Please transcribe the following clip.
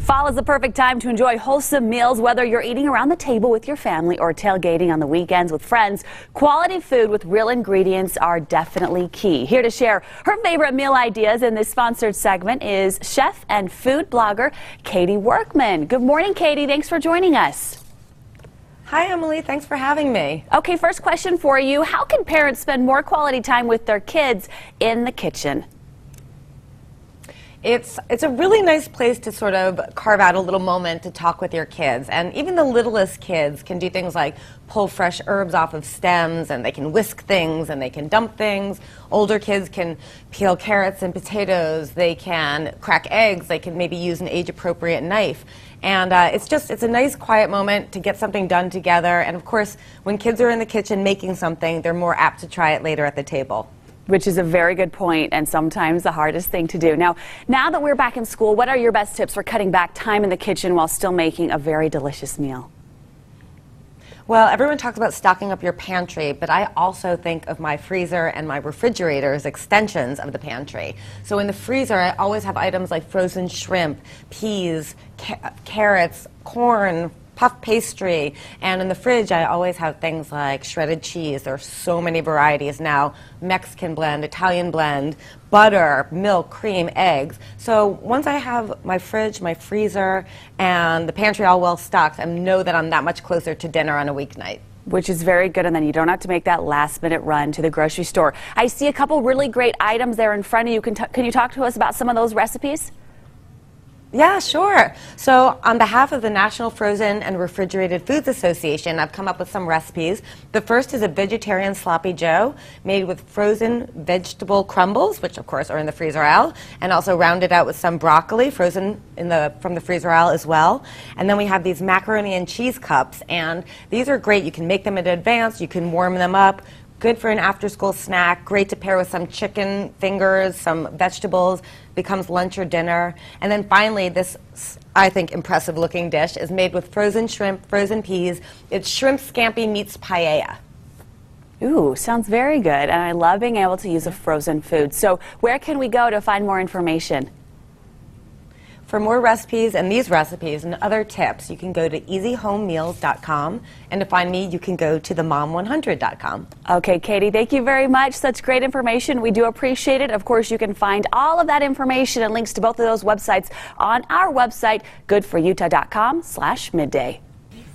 Fall is the perfect time to enjoy wholesome meals, whether you're eating around the table with your family or tailgating on the weekends with friends. Quality food with real ingredients are definitely key. Here to share her favorite meal ideas in this sponsored segment is chef and food blogger Katie Workman. Good morning, Katie. Thanks for joining us. Hi, Emily. Thanks for having me. Okay, first question for you. How can parents spend more quality time with their kids in the kitchen? It's a really nice place to sort of carve out a little moment to talk with your kids. And even the littlest kids can do things like pull fresh herbs off of stems, and they can whisk things, and they can dump things. Older kids can peel carrots and potatoes. They can crack eggs. They can maybe use an age-appropriate knife. And it's a nice quiet moment to get something done together. And of course, when kids are in the kitchen making something, they're more apt to try it later at the table. Which is a very good point, and sometimes the hardest thing to do. Now that we're back in school, what are your best tips for cutting back time in the kitchen while still making a very delicious meal? Well, everyone talks about stocking up your pantry, but I also think of my freezer and my refrigerator as extensions of the pantry. So in the freezer, I always have items like frozen shrimp, peas, carrots, corn, puff pastry, and in the fridge I always have things like shredded cheese. There are so many varieties now: Mexican blend, Italian blend, butter, milk, cream, eggs. So once I have my fridge, my freezer, and the pantry all well stocked, I know that I'm that much closer to dinner on a weeknight. Which is very good, and then you don't have to make that last-minute run to the grocery store. I see a couple really great items there in front of you. Can you talk to us about some of those recipes? Yeah, sure. So on behalf of the National Frozen and Refrigerated Foods Association, I've come up with some recipes. The first is a vegetarian sloppy joe made with frozen vegetable crumbles, which of course are in the freezer aisle, and also rounded out with some broccoli frozen from the freezer aisle as well. And then we have these macaroni and cheese cups, and these are great. You can make them in advance, you can warm them up. Good for an after-school snack, great to pair with some chicken fingers, some vegetables, becomes lunch or dinner. And then finally, this, I think, impressive-looking dish is made with frozen shrimp, frozen peas. It's shrimp scampi meets paella. Ooh, sounds very good, and I love being able to use a frozen food. So where can we go to find more information? For more recipes and these recipes and other tips, you can go to easyhomemeals.com, and to find me, you can go to themom100.com. Okay, Katie, thank you very much. Such great information. We do appreciate it. Of course, you can find all of that information and links to both of those websites on our website, goodforutah.com/midday.